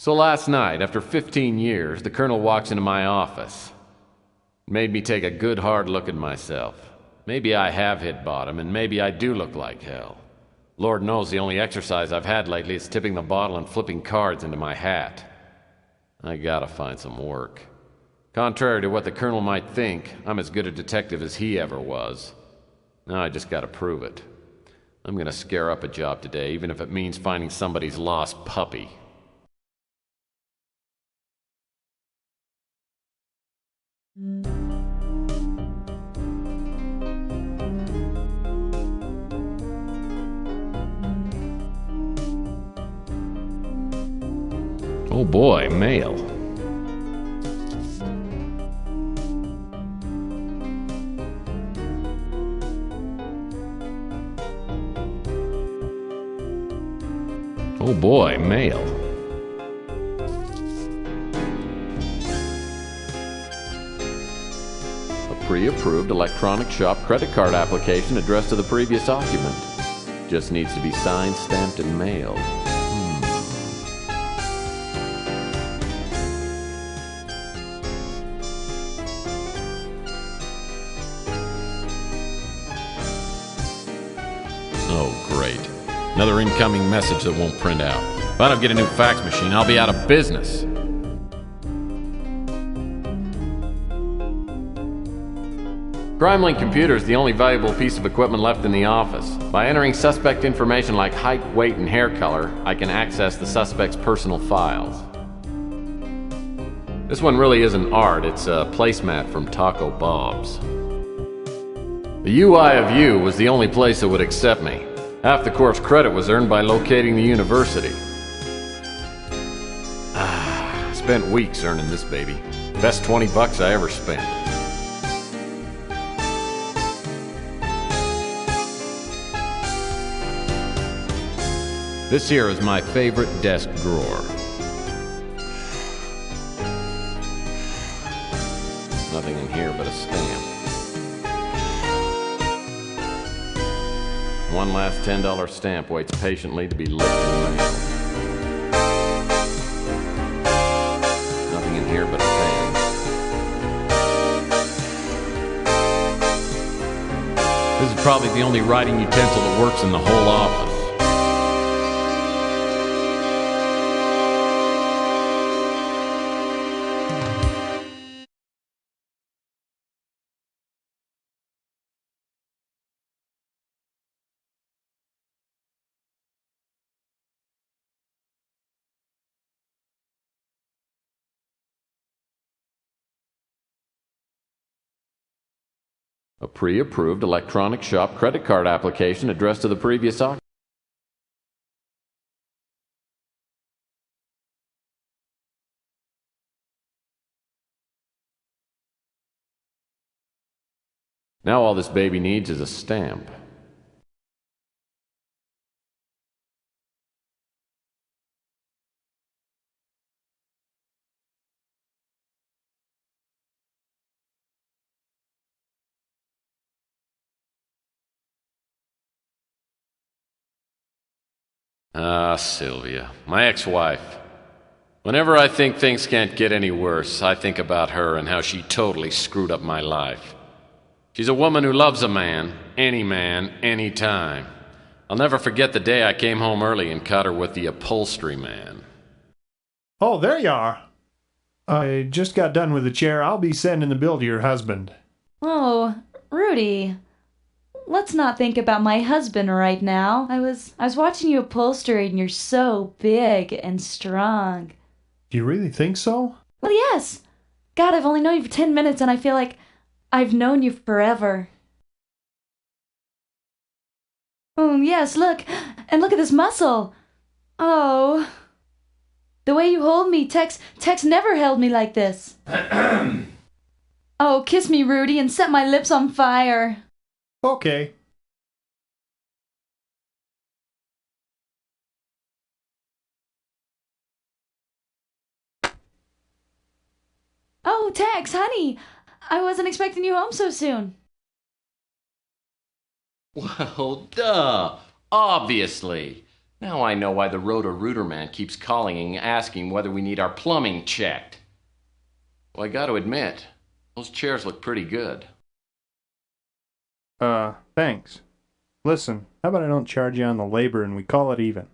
So last night, after 15 years, the Colonel walks into my office. It made me take a good hard look at myself. Maybe I have hit bottom, and maybe I do look like hell. Lord knows the only exercise I've had lately is tipping the bottle and flipping cards into my hat. I gotta find some work. Contrary to what the Colonel might think, I'm as good a detective as he ever was. Now I just gotta prove it. I'm gonna scare up a job today, even if it means finding somebody's lost puppy. Oh boy, mail. Oh boy, mail. A pre-approved electronic shop credit card application addressed to the previous occupant. Just needs to be signed, stamped, and mailed. Oh, great. Another incoming message that won't print out. If I don't get a new fax machine, I'll be out of business. CrimeLink Computer is the only valuable piece of equipment left in the office. By entering suspect information like height, weight, and hair color, I can access the suspect's personal files. This one really isn't art, it's a placemat from Taco Bob's. The UI of U was the only place that would accept me. Half the course credit was earned by locating the university. Spent weeks earning this baby. Best $20 I ever spent. This here is my favorite desk drawer. Nothing in here but a stamp. One last $10 stamp waits patiently to be licked and mailed. Nothing in here but a pen. This is probably the only writing utensil that works in the whole office. A pre-approved electronic shop credit card application addressed to the previous occupant. Now all this baby needs is a stamp. Sylvia, my ex-wife. Whenever I think things can't get any worse, I think about her and how she totally screwed up my life. She's a woman who loves a man, any time. I'll never forget the day I came home early and caught her with the upholstery man. Oh, there you are. I just got done with the chair. I'll be sending the bill to your husband. Oh, Rudy. Let's not think about my husband right now. I was watching you upholster and you're so big and strong. Do you really think so? Well, yes. God, I've only known you for 10 minutes and I feel like I've known you forever. Oh, yes, look. And look at this muscle. Oh. The way you hold me, Tex never held me like this. Oh, kiss me, Rudy, and set my lips on fire. Okay. Oh, Tex, honey, I wasn't expecting you home so soon. Well, duh. Obviously. Now I know why the Roto-Rooter man keeps calling and asking whether we need our plumbing checked. Well, I gotta admit, those chairs look pretty good. Thanks. Listen, how about I don't charge you on the labor and we call it even?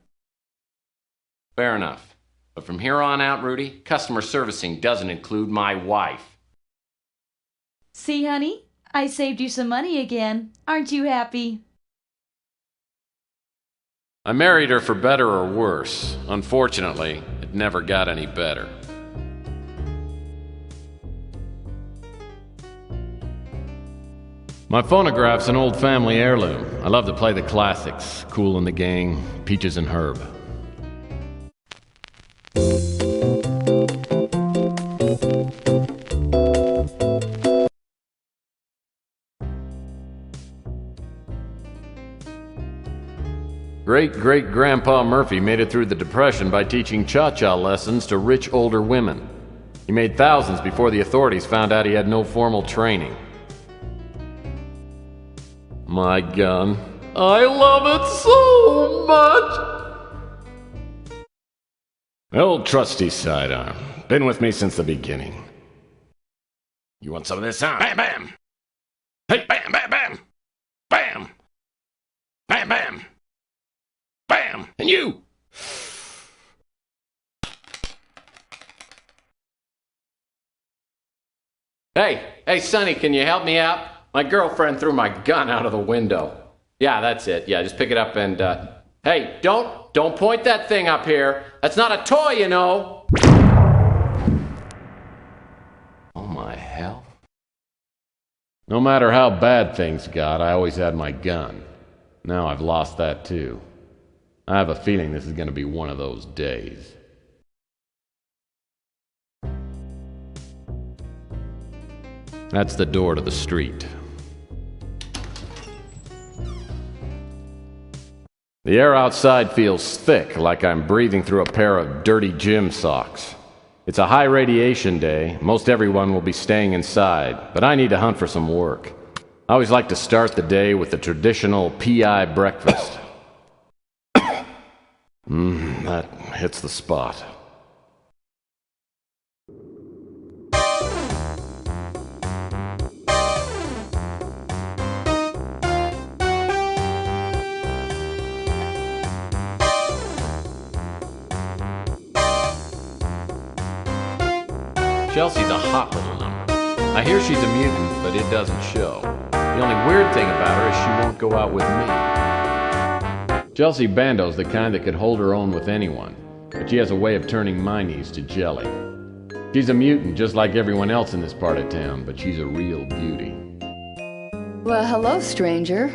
Fair enough. But from here on out, Rudy, customer servicing doesn't include my wife. See, honey? I saved you some money again. Aren't you happy? I married her for better or worse. Unfortunately, it never got any better. My phonograph's an old family heirloom. I love to play the classics. Kool and the Gang, Peaches and Herb. Great-great-grandpa Murphy made it through the Depression by teaching cha-cha lessons to rich older women. He made thousands before the authorities found out he had no formal training. My gun. I love it so much! The old trusty sidearm. Been with me since the beginning. You want some of this, huh? Bam, bam! Hey, bam, bam, bam! Bam! Bam, bam! Bam! And you! Hey, Sonny, can you help me out? My girlfriend threw my gun out of the window. Yeah, that's it. Yeah, just pick it up and, Hey, don't point that thing up here. That's not a toy, you know. Oh, my hell. No matter how bad things got, I always had my gun. Now I've lost that, too. I have a feeling this is going to be one of those days. That's the door to the street. The air outside feels thick, like I'm breathing through a pair of dirty gym socks. It's a high radiation day. Most everyone will be staying inside, but I need to hunt for some work. I always like to start the day with the traditional PI breakfast. That hits the spot. Chelsea's a hot little number. I hear she's a mutant, but it doesn't show. The only weird thing about her is she won't go out with me. Chelsea Bando's the kind that could hold her own with anyone, but she has a way of turning my knees to jelly. She's a mutant just like everyone else in this part of town, but she's a real beauty. Well, hello, stranger.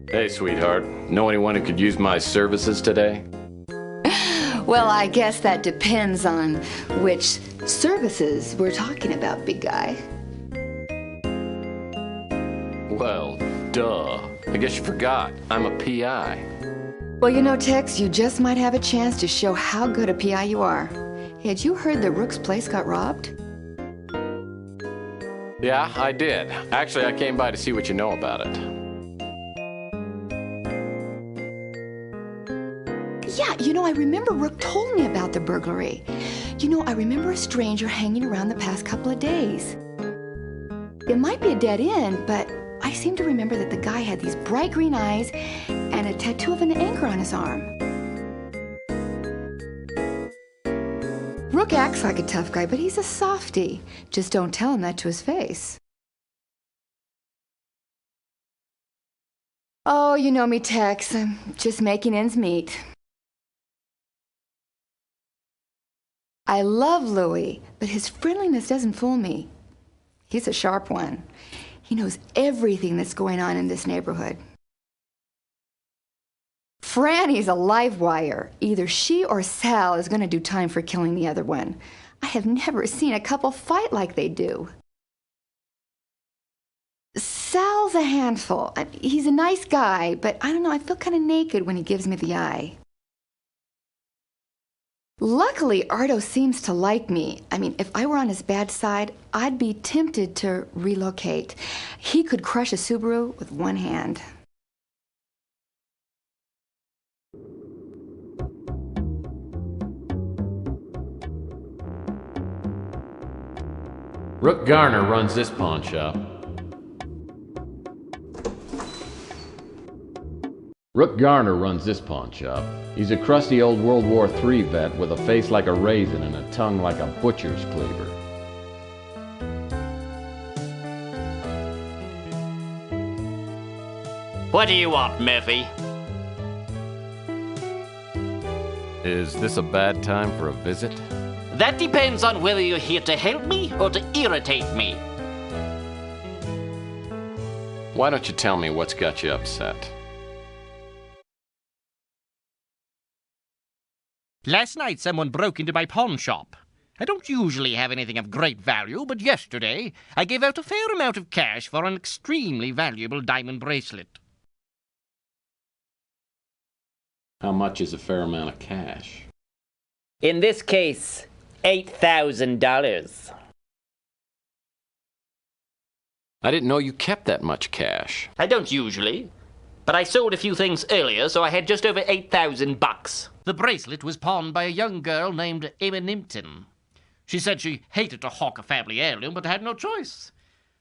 Hey, sweetheart. Know anyone who could use my services today? Well, I guess that depends on which services we're talking about, big guy. Well, duh. I guess you forgot. I'm a PI. Well, you know, Tex, you just might have a chance to show how good a PI you are. Hey, had you heard that Rook's place got robbed? Yeah, I did. Actually, I came by to see what you know about it. Yeah, you know, I remember Rook told me about the burglary. You know, I remember a stranger hanging around the past couple of days. It might be a dead end, but I seem to remember that the guy had these bright green eyes and a tattoo of an anchor on his arm. Rook acts like a tough guy, but he's a softie. Just don't tell him that to his face. Oh, you know me, Tex. I'm just making ends meet. I love Louis, but his friendliness doesn't fool me. He's a sharp one. He knows everything that's going on in this neighborhood. Franny's a live wire. Either she or Sal is going to do time for killing the other one. I have never seen a couple fight like they do. Sal's a handful. He's a nice guy, but I don't know, I feel kind of naked when he gives me the eye. Luckily, Ardo seems to like me. I mean, if I were on his bad side, I'd be tempted to relocate. He could crush a Subaru with one hand. Rook Garner runs this pawn shop. Rook Garner runs this pawn shop. He's a crusty old World War III vet with a face like a raisin and a tongue like a butcher's cleaver. What do you want, Murphy? Is this a bad time for a visit? That depends on whether you're here to help me or to irritate me. Why don't you tell me what's got you upset? Last night someone broke into my pawn shop. I don't usually have anything of great value, but yesterday I gave out a fair amount of cash for an extremely valuable diamond bracelet. How much is a fair amount of cash? In this case, $8,000. I didn't know you kept that much cash. I don't usually, but I sold a few things earlier, so I had just over $8,000. The bracelet was pawned by a young girl named Emma Nimpton. She said she hated to hawk a family heirloom, but had no choice.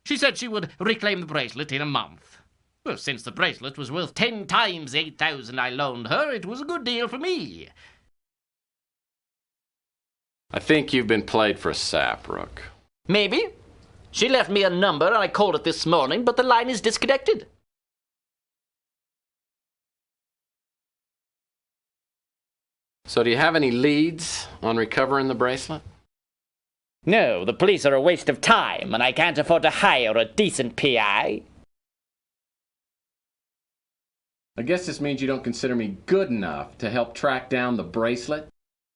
She said she would reclaim the bracelet in a month. Well, since the bracelet was worth 10 times the $8,000 I loaned her, it was a good deal for me. I think you've been played for a sap, Rook. Maybe. She left me a number and I called it this morning, but the line is disconnected. So do you have any leads on recovering the bracelet? No, the police are a waste of time, and I can't afford to hire a decent PI. I guess this means you don't consider me good enough to help track down the bracelet?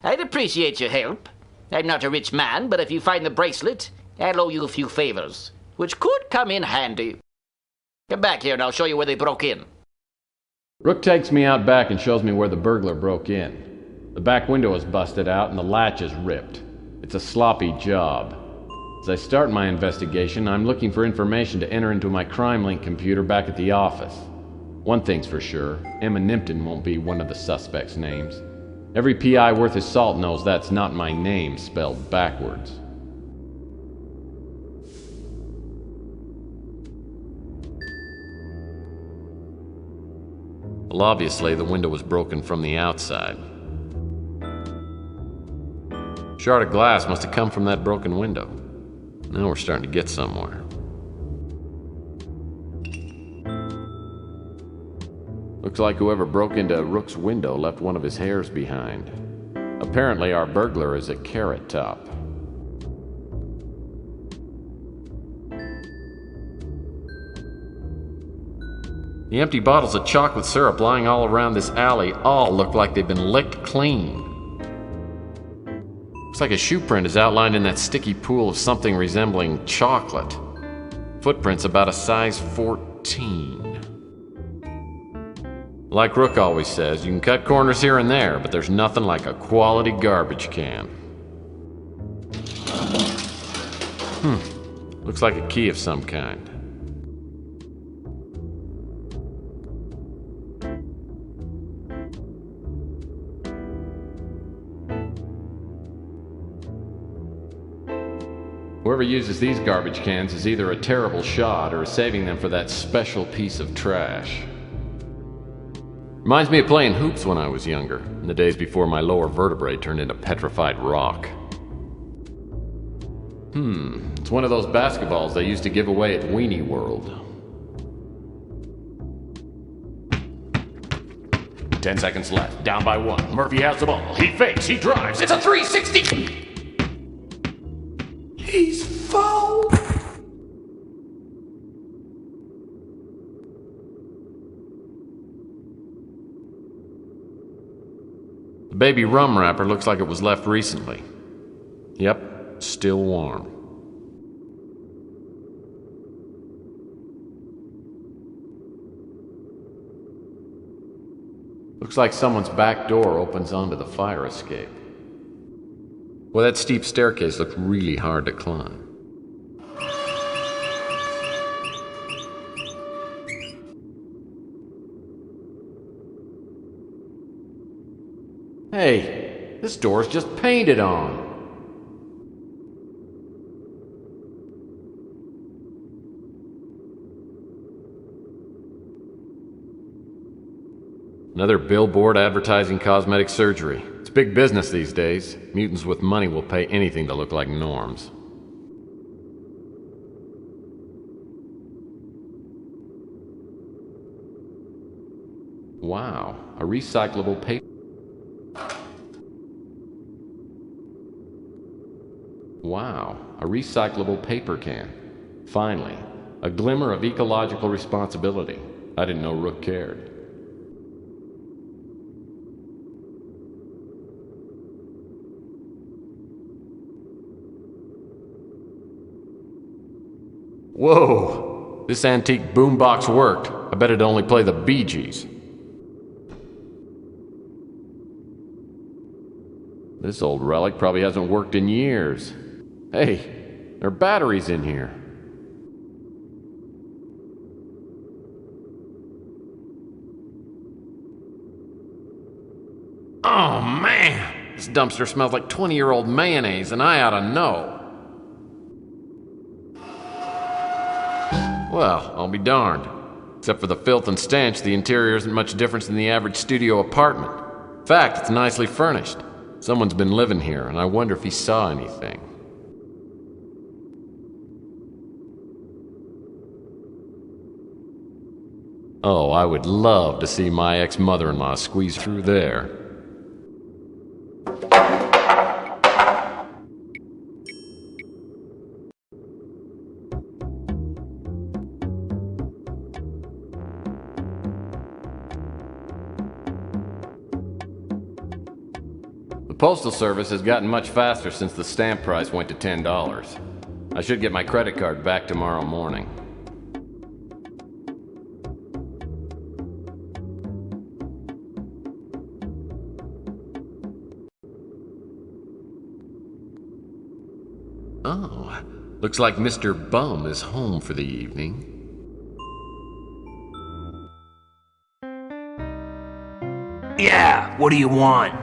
I'd appreciate your help. I'm not a rich man, but if you find the bracelet, I'll owe you a few favors, which could come in handy. Come back here and I'll show you where they broke in. Rook takes me out back and shows me where the burglar broke in. The back window is busted out and the latch is ripped. It's a sloppy job. As I start my investigation, I'm looking for information to enter into my CrimeLink computer back at the office. One thing's for sure, Emma Nimpton won't be one of the suspects' names. Every PI worth his salt knows that's not my name spelled backwards. Well, obviously, the window was broken from the outside. Shard of glass must have come from that broken window. Now we're starting to get somewhere. Looks like whoever broke into Rook's window left one of his hairs behind. Apparently our burglar is a Carrot Top. The empty bottles of chocolate syrup lying all around this alley all look like they've been licked clean. Looks like a shoe print is outlined in that sticky pool of something resembling chocolate. Footprints about a size 14. Like Rook always says, you can cut corners here and there, but there's nothing like a quality garbage can. Looks like a key of some kind. Whoever uses these garbage cans is either a terrible shot or is saving them for that special piece of trash. Reminds me of playing hoops when I was younger, in the days before my lower vertebrae turned into petrified rock. It's one of those basketballs they used to give away at Weenie World. 10 seconds left, down by 1. Murphy has the ball. He fakes, he drives. It's a 360! He's fouled! The baby rum wrapper looks like it was left recently. Yep, still warm. Looks like someone's back door opens onto the fire escape. Well, that steep staircase looked really hard to climb. Hey, this door's just painted on. Another billboard advertising cosmetic surgery. It's big business these days. Mutants with money will pay anything to look like norms. Wow, a recyclable paper. Wow, a recyclable paper can. Finally, a glimmer of ecological responsibility. I didn't know Rook cared. Whoa! This antique boombox worked. I bet it'd only play the Bee Gees. This old relic probably hasn't worked in years. Hey, there are batteries in here. Oh man! This dumpster smells like 20-year-old mayonnaise, and I ought to know. Well, I'll be darned. Except for the filth and stench, the interior isn't much different than the average studio apartment. In fact, it's nicely furnished. Someone's been living here, and I wonder if he saw anything. Oh, I would love to see my ex-mother-in-law squeeze through there. The Postal Service has gotten much faster since the stamp price went to $10. I should get my credit card back tomorrow morning. Oh, looks like Mr. Bum is home for the evening. Yeah, what do you want?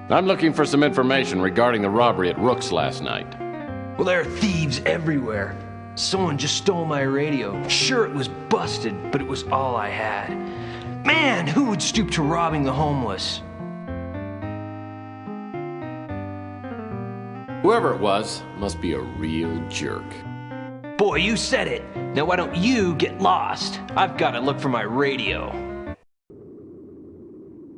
I'm looking for some information regarding the robbery at Rook's last night. Well, there are thieves everywhere. Someone just stole my radio. Sure, it was busted, but it was all I had. Man, who would stoop to robbing the homeless? Whoever it was must be a real jerk. Boy, you said it. Now why don't you get lost? I've got to look for my radio.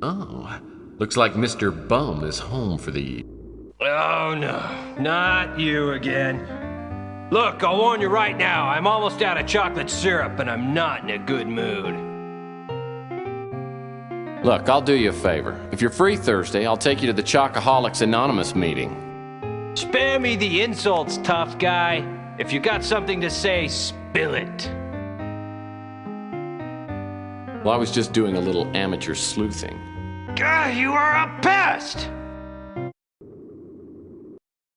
Oh, looks like Mr. Bum is home for the evening. Oh no, not you again. Look, I'll warn you right now, I'm almost out of chocolate syrup and I'm not in a good mood. Look, I'll do you a favor. If you're free Thursday, I'll take you to the Chocoholics Anonymous meeting. Spare me the insults, tough guy. If you got something to say, spill it. Well, I was just doing a little amateur sleuthing. God, you are a pest!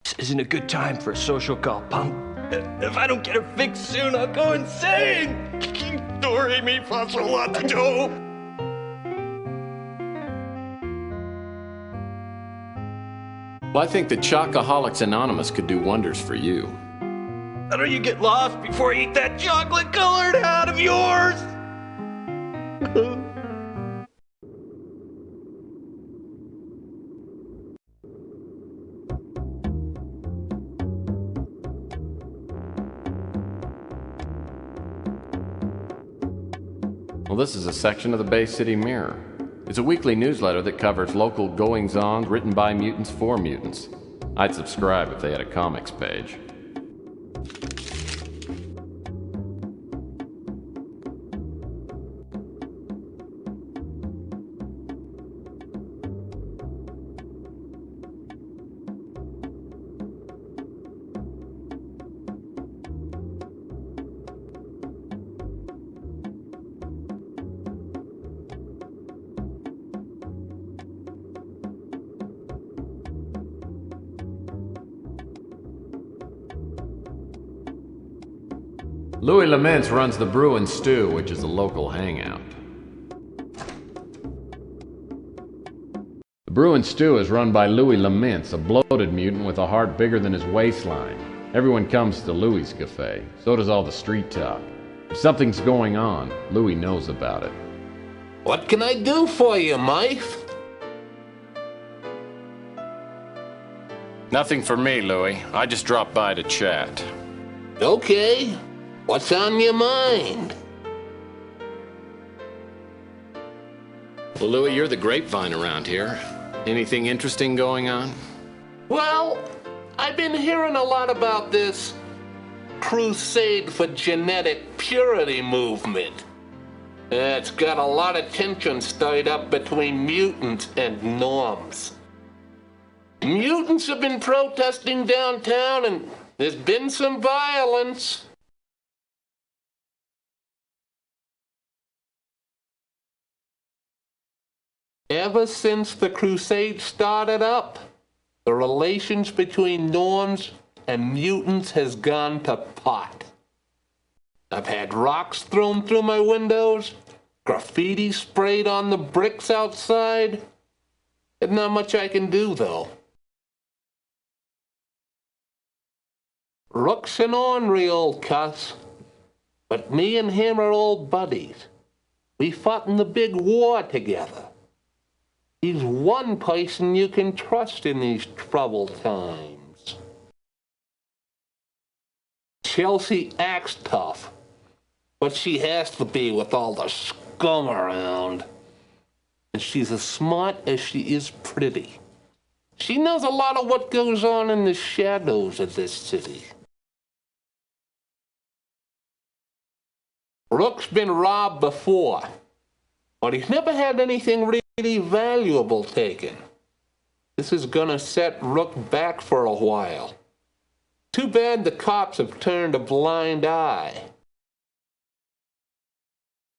This isn't a good time for a social call, punk. If I don't get it fixed soon, I'll go insane! Re mi fa sol la ti do. Well, I think that Chocoholics Anonymous could do wonders for you. How do you get lost before I eat that chocolate-colored hat of yours? Well, this is a section of the Bay City Mirror. It's a weekly newsletter that covers local goings-on written by mutants for mutants. I'd subscribe if they had a comics page. Louis Laments runs the Brew and Stew, which is a local hangout. The Brew and Stew is run by Louis Laments, a bloated mutant with a heart bigger than his waistline. Everyone comes to Louis' cafe. So does all the street talk. Something's going on. Louis knows about it. What can I do for you, Mike? Nothing for me, Louis. I just dropped by to chat. Okay. What's on your mind? Well, Louis, you're the grapevine around here. Anything interesting going on? Well, I've been hearing a lot about this crusade for genetic purity movement. It's got a lot of tension stirred up between mutants and norms. Mutants have been protesting downtown, and there's been some violence. Ever since the crusade started up, the relations between norms and mutants has gone to pot. I've had rocks thrown through my windows, graffiti sprayed on the bricks outside. There's not much I can do, though. Rook's an ornery old cuss, but me and him are old buddies. We fought in the big war together. He's one person you can trust in these troubled times. Chelsea acts tough, but she has to be with all the scum around. And she's as smart as she is pretty. She knows a lot of what goes on in the shadows of this city. Rook's been robbed before, but he's never had anything really valuable taken. This is gonna set Rook back for a while. Too bad the cops have turned a blind eye.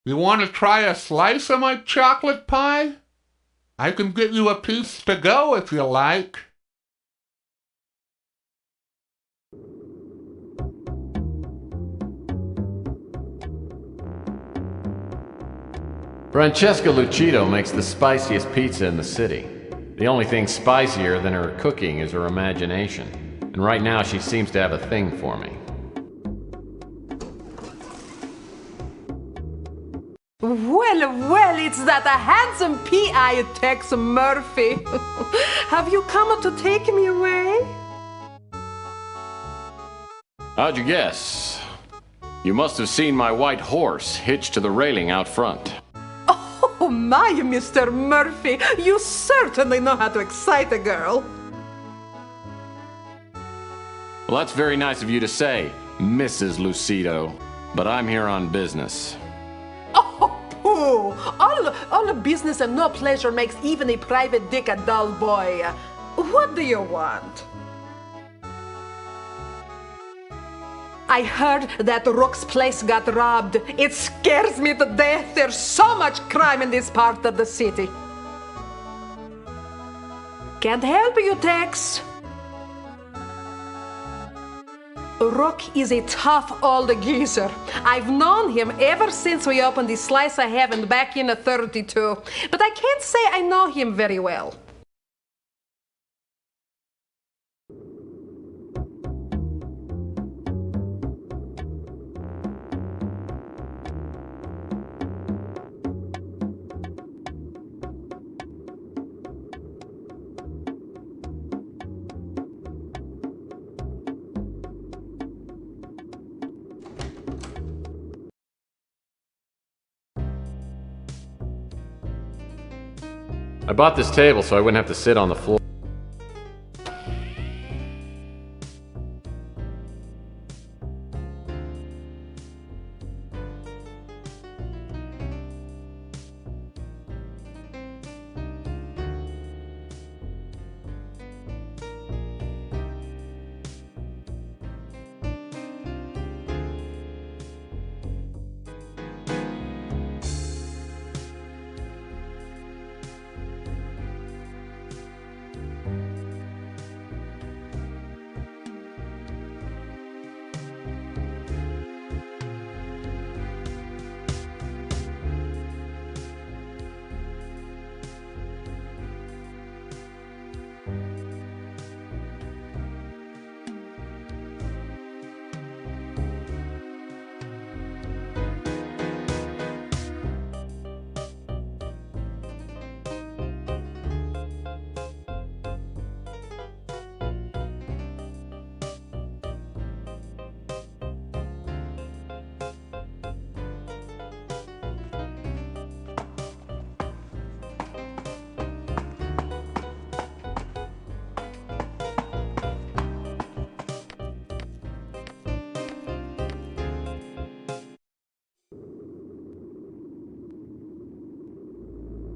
You want to try a slice of my chocolate pie? I can give you a piece to go if you like. Francesca Lucido makes the spiciest pizza in the city. The only thing spicier than her cooking is her imagination. And right now she seems to have a thing for me. Well, it's that handsome P.I. Tex Murphy. Have you come to take me away? How'd you guess? You must have seen my white horse hitched to the railing out front. Oh my, Mr. Murphy, you certainly know how to excite a girl. Well, that's very nice of you to say, Mrs. Lucido. But I'm here on business. Oh, pooh! All the business and no pleasure makes even a private dick a dull boy. What do you want? I heard that Rook's place got robbed. It scares me to death. There's so much crime in this part of the city. Can't help you, Tex. Rook is a tough old geezer. I've known him ever since we opened the Slice of Heaven back in '32, but I can't say I know him very well. I bought this table so I wouldn't have to sit on the floor.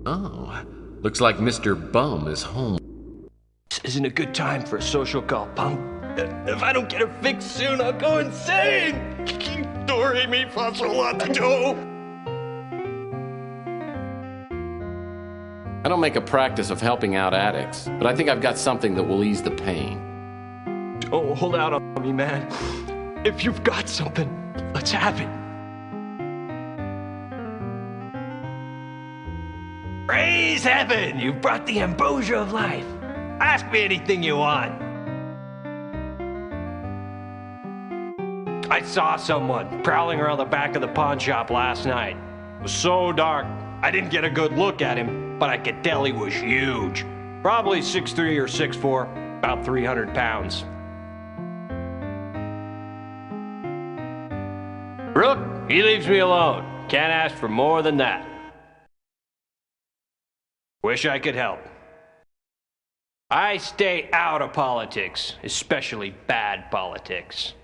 Oh, looks like Mr. Bum is home. This isn't a good time for a social call, punk. If I don't get it fixed soon, I'll go insane! Do re mi fa sol la ti do. I don't make a practice of helping out addicts, but I think I've got something that will ease the pain. Don't hold out on me, man. If you've got something, let's have it. Praise heaven! You've brought the ambrosia of life. Ask me anything you want. I saw someone prowling around the back of the pawn shop last night. It was so dark, I didn't get a good look at him, but I could tell he was huge. Probably 6'3" or 6'4", about 300 pounds. Brooke, he leaves me alone. Can't ask for more than that. Wish I could help. I stay out of politics, especially bad politics.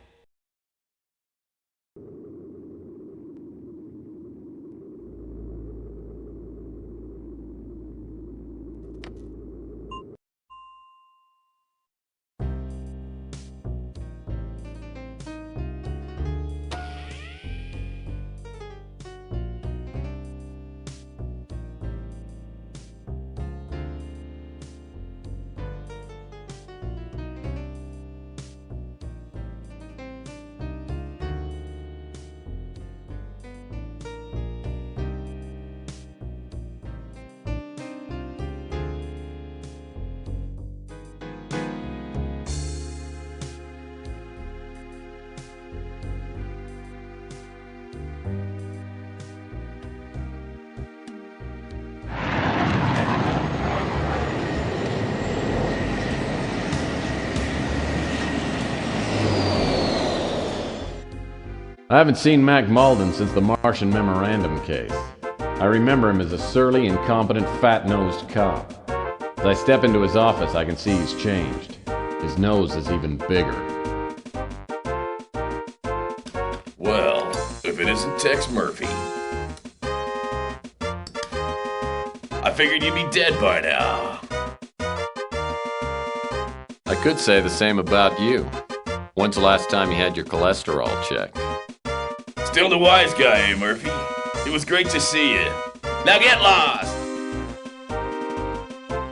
I haven't seen Mac Malden since the Martian Memorandum case. I remember him as a surly, incompetent, fat-nosed cop. As I step into his office, I can see he's changed. His nose is even bigger. Well, if it isn't Tex Murphy. I figured you'd be dead by now. I could say the same about you. When's the last time you had your cholesterol checked? Still the wise guy, eh, Murphy? It was great to see you. Now get lost!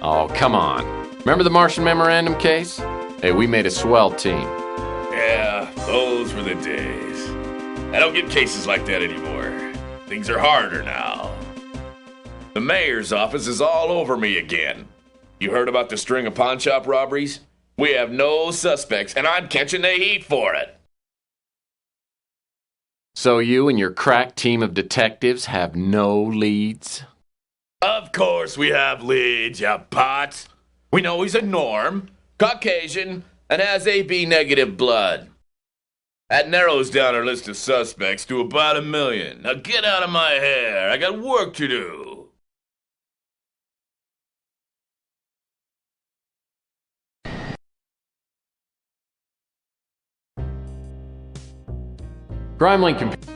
Oh, come on. Remember the Martian Memorandum case? Hey, we made a swell team. Yeah, those were the days. I don't get cases like that anymore. Things are harder now. The mayor's office is all over me again. You heard about the string of pawn shop robberies? We have no suspects, and I'm catching the heat for it. So you and your crack team of detectives have no leads? Of course we have leads, you pots. We know he's a norm, Caucasian, and has AB negative blood. That narrows down our list of suspects to about 1 million. Now get out of my hair. I got work to do. CrimeLink Computer.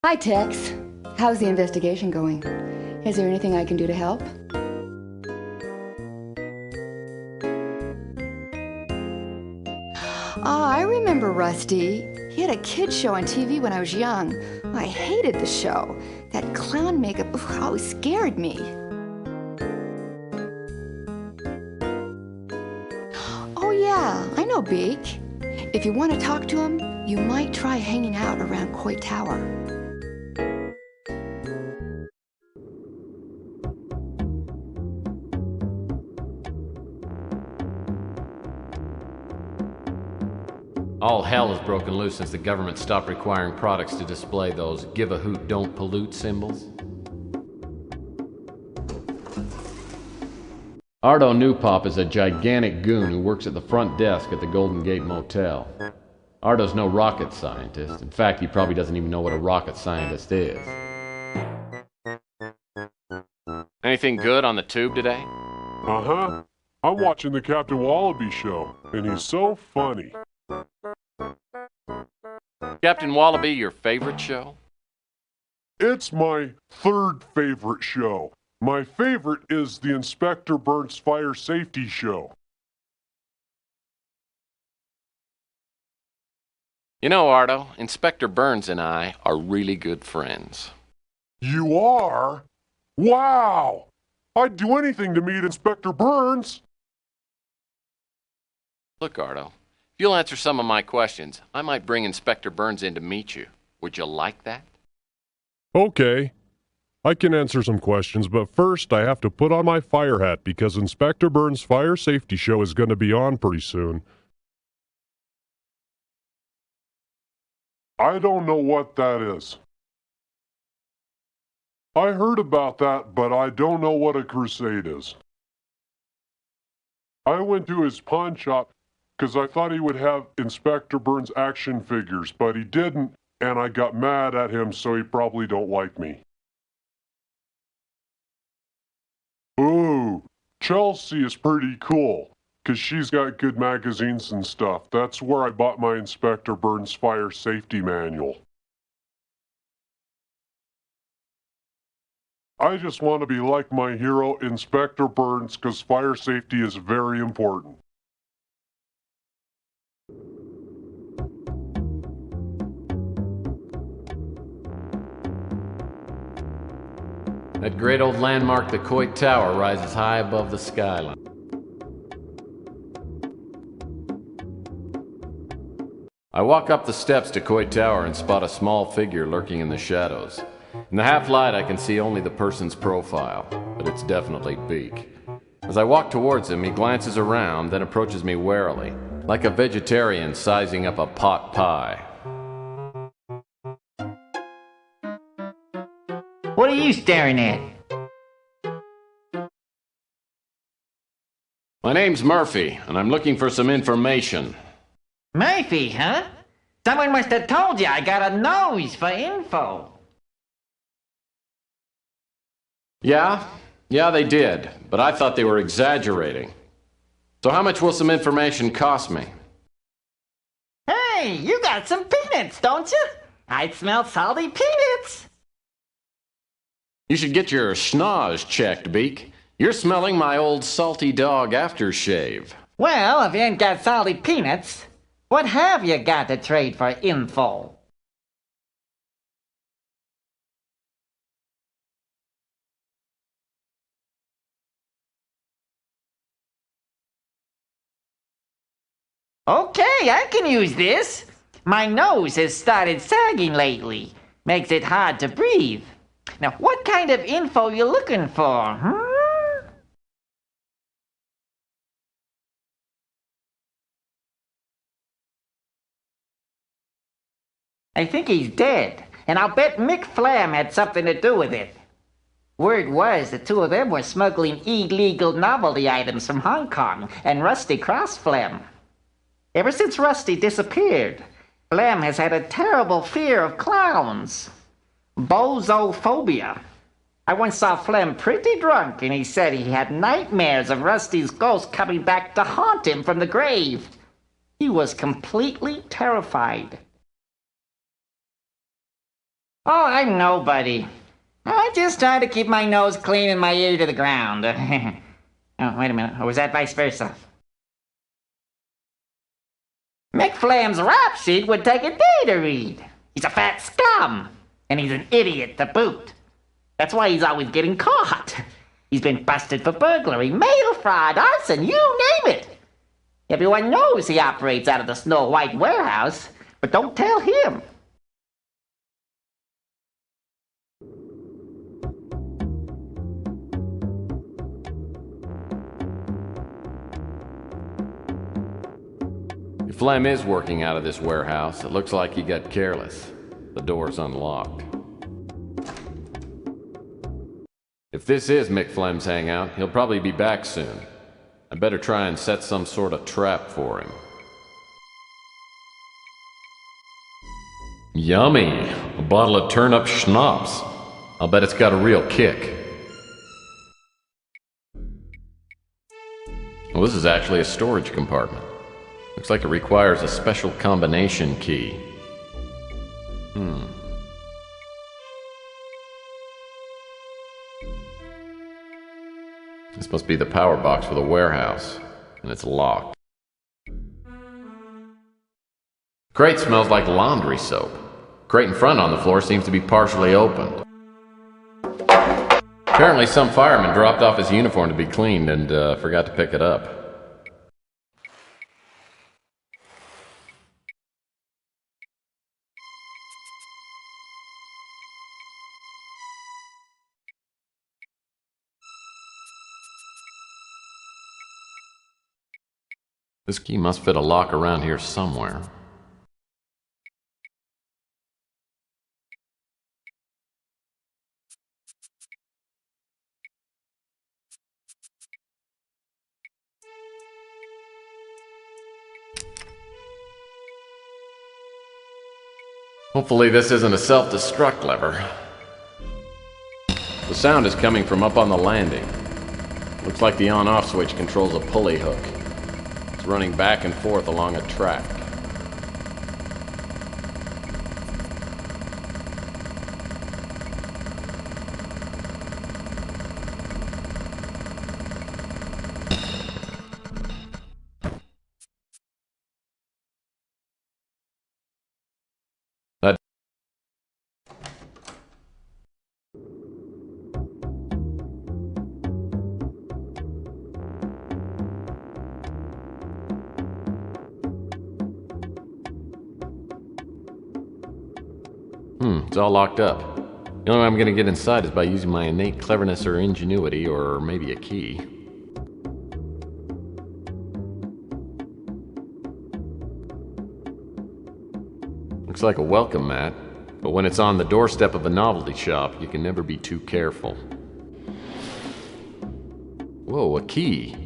Hi, Tex. How's the investigation going? Is there anything I can do to help? I remember Rusty. He had a kid show on TV when I was young. I hated the show. That clown makeup always scared me. I know Beak. If you want to talk to him, you might try hanging out around Coit Tower. All hell has broken loose since the government stopped requiring products to display those give a hoot, don't pollute symbols. Ardo Newpop is a gigantic goon who works at the front desk at the Golden Gate Motel. Ardo's no rocket scientist. In fact, he probably doesn't even know what a rocket scientist is. Anything good on the tube today? Uh-huh. I'm watching the Captain Wallaby show, and he's so funny. Captain Wallaby, your favorite show? It's my third favorite show. My favorite is the Inspector Burns Fire Safety Show. You know, Ardo, Inspector Burns and I are really good friends. You are? Wow! I'd do anything to meet Inspector Burns. Look, Ardo, if you'll answer some of my questions, I might bring Inspector Burns in to meet you. Would you like that? Okay. I can answer some questions, but first I have to put on my fire hat because Inspector Burns' Fire Safety Show is going to be on pretty soon. I don't know what that is. I heard about that, but I don't know what a crusade is. I went to his pawn shop because I thought he would have Inspector Burns action figures, but he didn't, and I got mad at him, so he probably don't like me. Ooh, Chelsea is pretty cool, 'cause she's got good magazines and stuff. That's where I bought my Inspector Burns Fire Safety Manual. I just want to be like my hero, Inspector Burns, 'cause fire safety is very important. That great old landmark, the Coit Tower, rises high above the skyline. I walk up the steps to Coit Tower and spot a small figure lurking in the shadows. In the half-light, I can see only the person's profile, but it's definitely Beak. As I walk towards him, he glances around, then approaches me warily, like a vegetarian sizing up a pot pie. What are you staring at? My name's Murphy, and I'm looking for some information. Murphy, huh? Someone must have told you I got a nose for info. Yeah, they did, but I thought they were exaggerating. So how much will some information cost me? Hey, you got some peanuts, don't you? I smell salty peanuts. You should get your schnoz checked, Beak. You're smelling my old salty dog aftershave. Well, if you ain't got salty peanuts, what have you got to trade for info? Okay, I can use this. My nose has started sagging lately. Makes it hard to breathe. Now, what kind of info you looking for, huh? I think he's dead, and I'll bet Mick Flam had something to do with it. Word was the two of them were smuggling illegal novelty items from Hong Kong and Rusty crossed Flam. Ever since Rusty disappeared, Flam has had a terrible fear of clowns. Bozophobia. I once saw Flem pretty drunk, and he said he had nightmares of Rusty's ghost coming back to haunt him from the grave. He was completely terrified. Oh, I'm nobody. I just try to keep my nose clean and my ear to the ground. Oh, wait a minute. Or was that vice versa? McFlam's rap sheet would take a day to read. He's a fat scum. And he's an idiot to boot. That's why he's always getting caught. He's been busted for burglary, mail fraud, arson, you name it. Everyone knows he operates out of the Snow White warehouse, but don't tell him. If Flem is working out of this warehouse, it looks like he got careless. The door's unlocked. If this is Mick Flem's hangout, he'll probably be back soon. I better try and set some sort of trap for him. Yummy! A bottle of turnip schnapps. I'll bet it's got a real kick. Well, this is actually a storage compartment. Looks like it requires a special combination key. This must be the power box for the warehouse, and it's locked. Crate smells like laundry soap. Crate in front on the floor seems to be partially opened. Apparently some fireman dropped off his uniform to be cleaned and forgot to pick it up. This key must fit a lock around here somewhere. Hopefully this isn't a self-destruct lever. The sound is coming from up on the landing. Looks like the on-off switch controls a pulley hook. It's running back and forth along a track. It's all locked up. The only way I'm gonna get inside is by using my innate cleverness or ingenuity, or maybe a key. Looks like a welcome mat, but when it's on the doorstep of a novelty shop, you can never be too careful. Whoa, a key.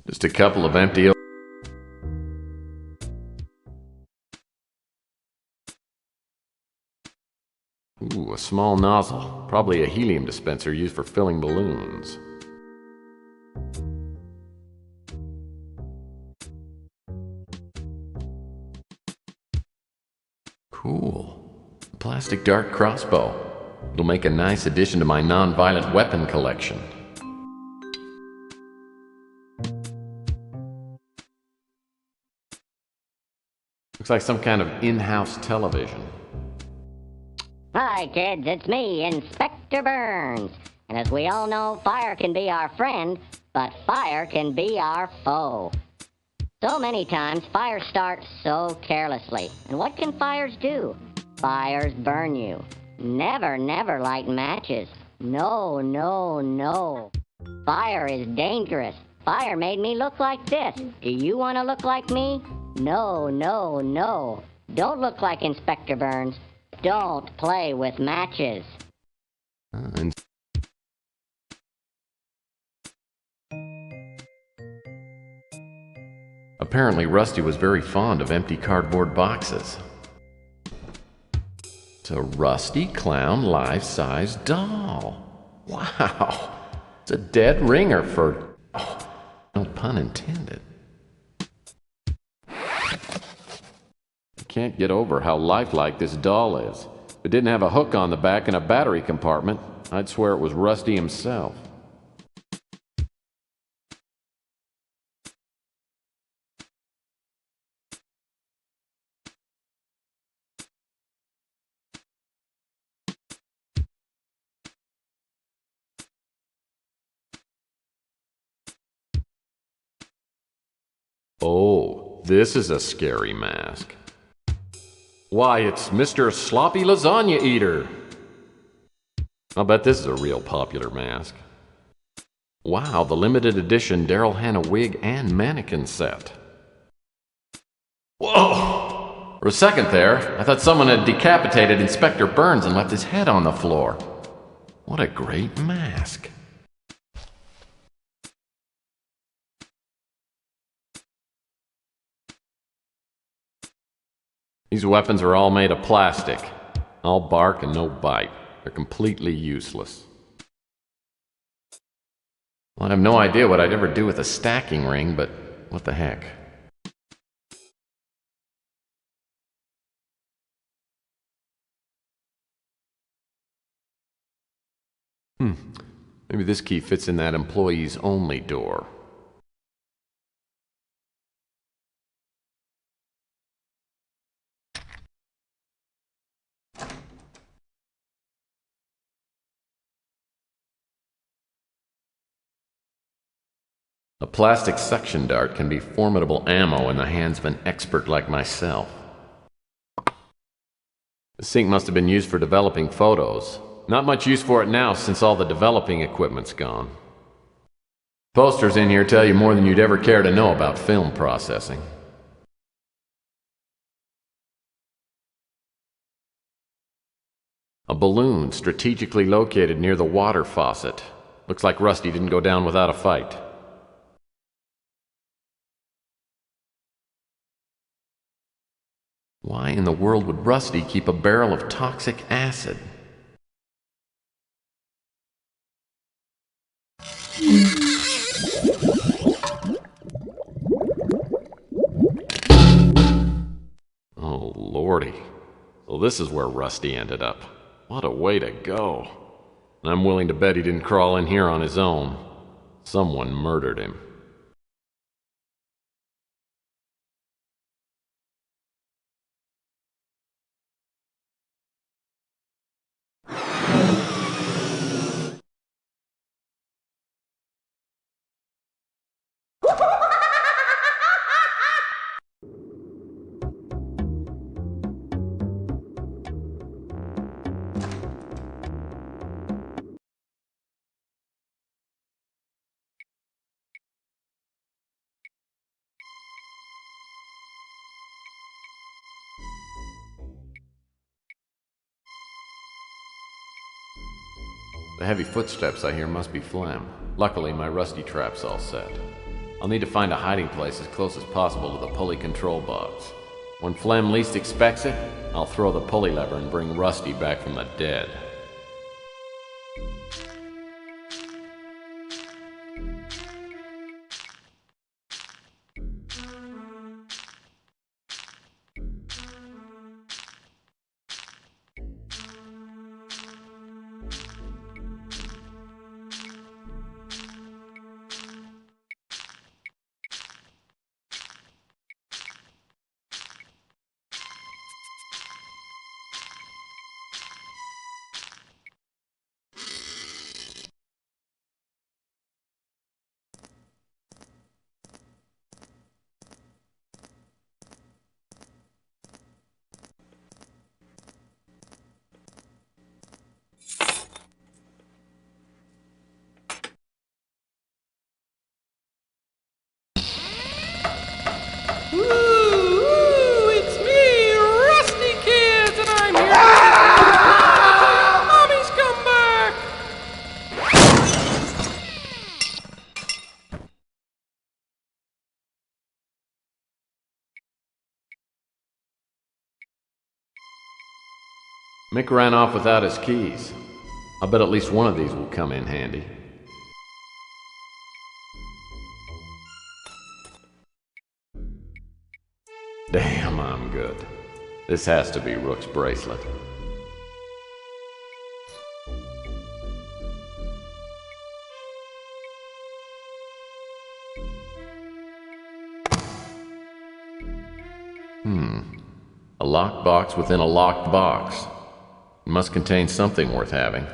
Just a couple of empty... Ooh, a small nozzle. Probably a helium dispenser used for filling balloons. Cool. A plastic dart crossbow. It'll make a nice addition to my non-violent weapon collection. Looks like some kind of in-house television. Hi, kids, it's me, Inspector Burns. And as we all know, fire can be our friend, but fire can be our foe. So many times, fires start so carelessly. And what can fires do? Fires burn you. Never, never light matches. No, no, no. Fire is dangerous. Fire made me look like this. Do you want to look like me? No, no, no. Don't look like Inspector Burns. Don't play with matches. Apparently Rusty was very fond of empty cardboard boxes. It's a Rusty Clown life-size doll. Wow. It's a dead ringer for... Oh, no pun intended. Can't get over how lifelike this doll is. If it didn't have a hook on the back and a battery compartment, I'd swear it was Rusty himself. Oh, this is a scary mask. Why, it's Mr. Sloppy Lasagna Eater. I'll bet this is a real popular mask. Wow, the limited edition Daryl Hannah wig and mannequin set. Whoa! For a second there, I thought someone had decapitated Inspector Burns and left his head on the floor. What a great mask. These weapons are all made of plastic. All bark and no bite. They're completely useless. Well, I have no idea what I'd ever do with a stacking ring, but what the heck. Maybe this key fits in that employees only door. A plastic suction dart can be formidable ammo in the hands of an expert like myself. The sink must have been used for developing photos. Not much use for it now since all the developing equipment's gone. Posters in here tell you more than you'd ever care to know about film processing. A balloon strategically located near the water faucet. Looks like Rusty didn't go down without a fight. Why in the world would Rusty keep a barrel of toxic acid? Oh, Lordy. So this is where Rusty ended up. What a way to go. I'm willing to bet he didn't crawl in here on his own. Someone murdered him. The heavy footsteps I hear must be Flem. Luckily, my Rusty trap's all set. I'll need to find a hiding place as close as possible to the pulley control box. When Flem least expects it, I'll throw the pulley lever and bring Rusty back from the dead. It's me, Rusty Kids, and I'm here. Mommy's come back. Mick ran off without his keys. I'll bet at least one of these will come in handy. Damn, I'm good. This has to be Rook's bracelet. A locked box within a locked box. It must contain something worth having.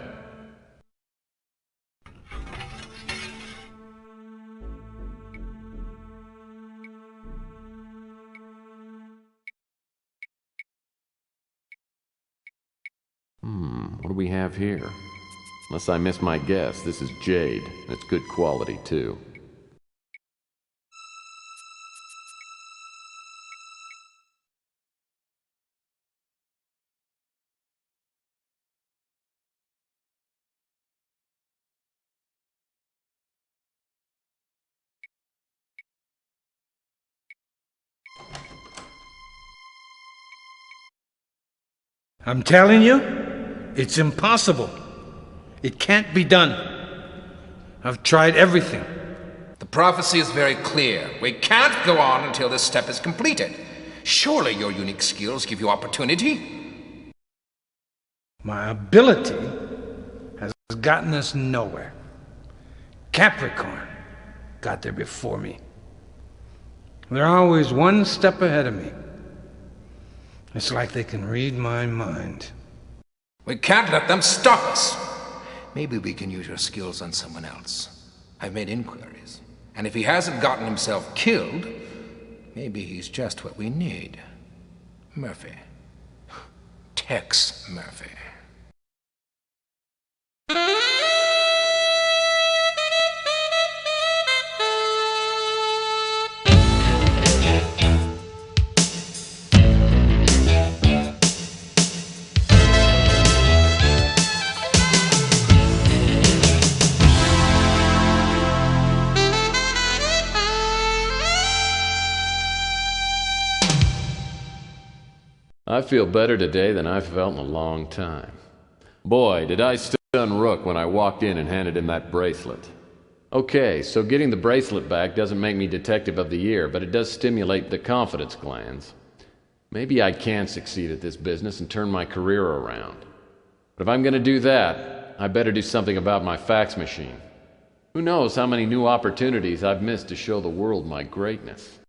What do we have here? Unless I miss my guess, this is jade. It's good quality, too. I'm telling you, it's impossible. It can't be done. I've tried everything. The prophecy is very clear. We can't go on until this step is completed. Surely your unique skills give you opportunity. My ability has gotten us nowhere. Capricorn got there before me. They're always one step ahead of me. It's like they can read my mind. We can't let them stop us. Maybe we can use your skills on someone else. I've made inquiries. And if he hasn't gotten himself killed, maybe he's just what we need. Murphy. Tex Murphy. I feel better today than I've felt in a long time. Boy, did I stun Rook when I walked in and handed him that bracelet. Okay, so getting the bracelet back doesn't make me Detective of the Year, but it does stimulate the confidence glands. Maybe I can succeed at this business and turn my career around. But if I'm going to do that, I better do something about my fax machine. Who knows how many new opportunities I've missed to show the world my greatness.